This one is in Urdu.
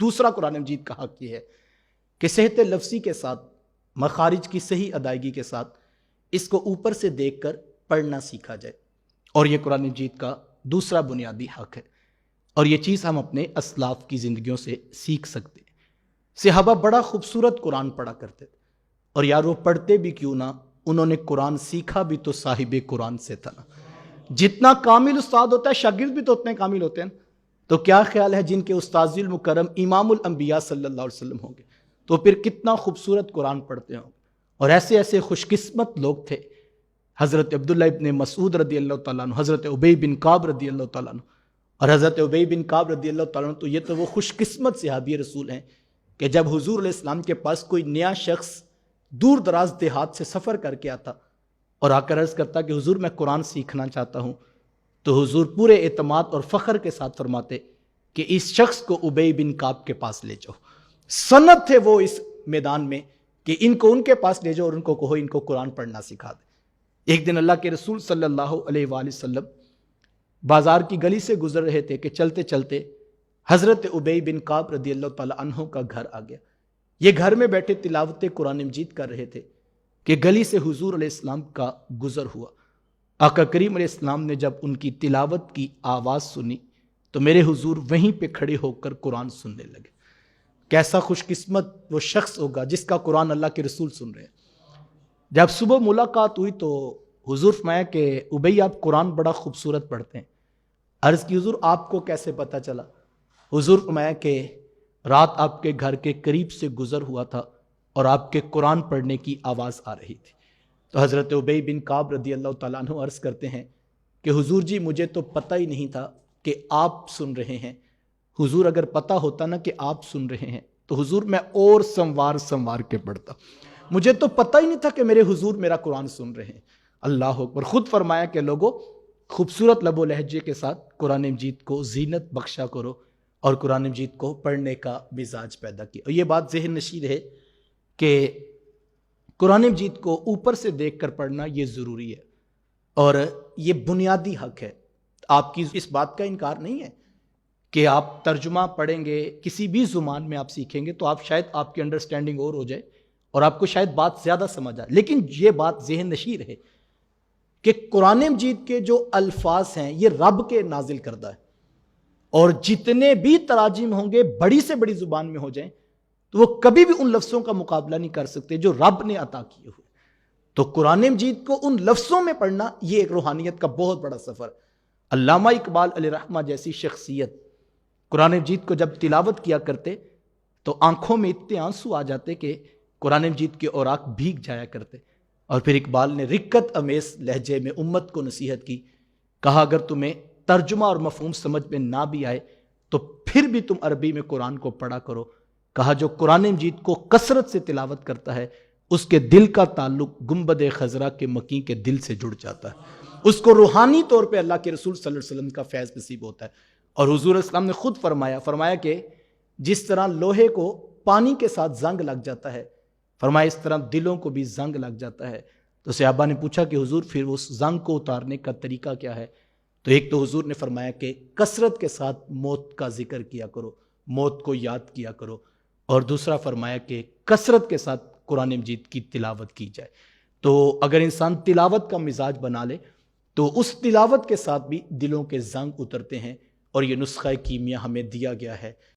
دوسرا قرآن مجید کا حق یہ ہے کہ صحت لفظی کے ساتھ، مخارج کی صحیح ادائیگی کے ساتھ اس کو اوپر سے دیکھ کر پڑھنا سیکھا جائے، اور یہ قرآن مجید کا دوسرا بنیادی حق ہے، اور یہ چیز ہم اپنے اسلاف کی زندگیوں سے سیکھ سکتے ہیں۔ صحابہ بڑا خوبصورت قرآن پڑھا کرتے تھے، اور یار وہ پڑھتے بھی کیوں نہ، انہوں نے قرآن سیکھا بھی تو صاحب قرآن سے تھا نا۔ جتنا کامل استاد ہوتا ہے شاگرد بھی تو اتنے کامل ہوتے ہیں۔ تو کیا خیال ہے جن کے استاذ المکرم امام الانبیاء صلی اللہ علیہ وسلم ہوں گے تو پھر کتنا خوبصورت قرآن پڑھتے ہوں گے۔ اور ایسے ایسے خوش قسمت لوگ تھے، حضرت عبداللہ ابن مسعود رضی اللہ تعالیٰ عنہ، حضرت ابی بن کعب رضی اللہ تعالیٰ عنہ، اور حضرت ابی بن کعب رضی اللہ تعالیٰ عنہ تو یہ تو وہ خوش قسمت صحابی رسول ہیں کہ جب حضور علیہ السلام کے پاس کوئی نیا شخص دور دراز دیہات سے سفر کر کے آتا اور آ کر عرض کرتا کہ حضور میں قرآن سیکھنا چاہتا ہوں، تو حضور پورے اعتماد اور فخر کے ساتھ فرماتے کہ اس شخص کو ابی بن کعب کے پاس لے جاؤ۔ سند تھے وہ اس میدان میں کہ ان کو ان کے پاس لے جاؤ اور ان کو کہو ان کو قرآن پڑھنا سکھا دے۔ ایک دن اللہ کے رسول صلی اللہ علیہ وآلہ وسلم بازار کی گلی سے گزر رہے تھے کہ چلتے چلتے حضرت ابی بن کعب رضی اللہ تعالیٰ عنہ کا گھر آ گیا۔ یہ گھر میں بیٹھے تلاوت قرآن مجید کر رہے تھے کہ گلی سے حضور علیہ السلام کا گزر ہوا۔ آقا کریم علیہ السلام نے جب ان کی تلاوت کی آواز سنی تو میرے حضور وہیں پہ کھڑے ہو کر قرآن سننے لگے۔ کیسا خوش قسمت وہ شخص ہوگا جس کا قرآن اللہ کے رسول سن رہے ہیں۔ جب صبح ملاقات ہوئی تو حضور فرمایا کہ ابی آپ قرآن بڑا خوبصورت پڑھتے ہیں۔ عرض کی حضور آپ کو کیسے پتہ چلا؟ حضور فرمایا کہ رات آپ کے گھر کے قریب سے گزر ہوا تھا اور آپ کے قرآن پڑھنے کی آواز آ رہی تھی۔ تو حضرت ابی بن کعب رضی اللہ تعالیٰ عنہ عرض کرتے ہیں کہ حضور جی مجھے تو پتہ ہی نہیں تھا کہ آپ سن رہے ہیں۔ حضور اگر پتہ ہوتا نا کہ آپ سن رہے ہیں تو حضور میں اور سنوار کے پڑھتا، مجھے تو پتہ ہی نہیں تھا کہ میرے حضور میرا قرآن سن رہے ہیں۔ اللہ اکبر۔ خود فرمایا کہ لوگوں خوبصورت لب و لہجے کے ساتھ قرآن مجید کو زینت بخشا کرو اور قرآن مجید کو پڑھنے کا مزاج پیدا کیا۔ اور یہ بات ذہن نشین ہے کہ قرآن مجید کو اوپر سے دیکھ کر پڑھنا یہ ضروری ہے اور یہ بنیادی حق ہے۔ آپ کی اس بات کا انکار نہیں ہے کہ آپ ترجمہ پڑھیں گے، کسی بھی زبان میں آپ سیکھیں گے تو آپ شاید آپ کی انڈرسٹینڈنگ اور ہو جائے اور آپ کو شاید بات زیادہ سمجھ آئے، لیکن یہ بات ذہن نشین ہے کہ قرآن مجید کے جو الفاظ ہیں یہ رب کے نازل کردہ ہے، اور جتنے بھی تراجم ہوں گے بڑی سے بڑی زبان میں ہو جائیں تو وہ کبھی بھی ان لفظوں کا مقابلہ نہیں کر سکتے جو رب نے عطا کیے ہوئے۔ تو قرآن مجید کو ان لفظوں میں پڑھنا یہ ایک روحانیت کا بہت بڑا سفر۔ علامہ اقبال علیہ رحمہ جیسی شخصیت قرآن مجید کو جب تلاوت کیا کرتے تو آنکھوں میں اتنے آنسو آ جاتے کہ قرآن مجید کے اوراق بھیگ جایا کرتے۔ اور پھر اقبال نے رقت امیز لہجے میں امت کو نصیحت کی، کہا اگر تمہیں ترجمہ اور مفہوم سمجھ میں نہ بھی آئے تو پھر بھی تم عربی میں قرآن کو پڑھا کرو۔ کہا جو قرآن مجید کو کثرت سے تلاوت کرتا ہے اس کے دل کا تعلق گنبد خضرا کے مکی کے دل سے جڑ جاتا ہے، اس کو روحانی طور پہ اللہ کے رسول صلی اللہ علیہ وسلم کا فیض نصیب ہوتا ہے۔ اور حضور اسلام نے خود فرمایا کہ جس طرح لوہے کو پانی کے ساتھ زنگ لگ جاتا ہے، فرمایا اس طرح دلوں کو بھی زنگ لگ جاتا ہے۔ تو صحابہ نے پوچھا کہ حضور پھر اس زنگ کو اتارنے کا طریقہ کیا ہے؟ تو ایک تو حضور نے فرمایا کہ کثرت کے ساتھ موت کا ذکر کیا کرو، موت کو یاد کیا کرو، اور دوسرا فرمایا کہ کثرت کے ساتھ قرآن مجید کی تلاوت کی جائے۔ تو اگر انسان تلاوت کا مزاج بنا لے تو اس تلاوت کے ساتھ بھی دلوں کے زنگ اترتے ہیں، اور یہ نسخہ کیمیا ہمیں دیا گیا ہے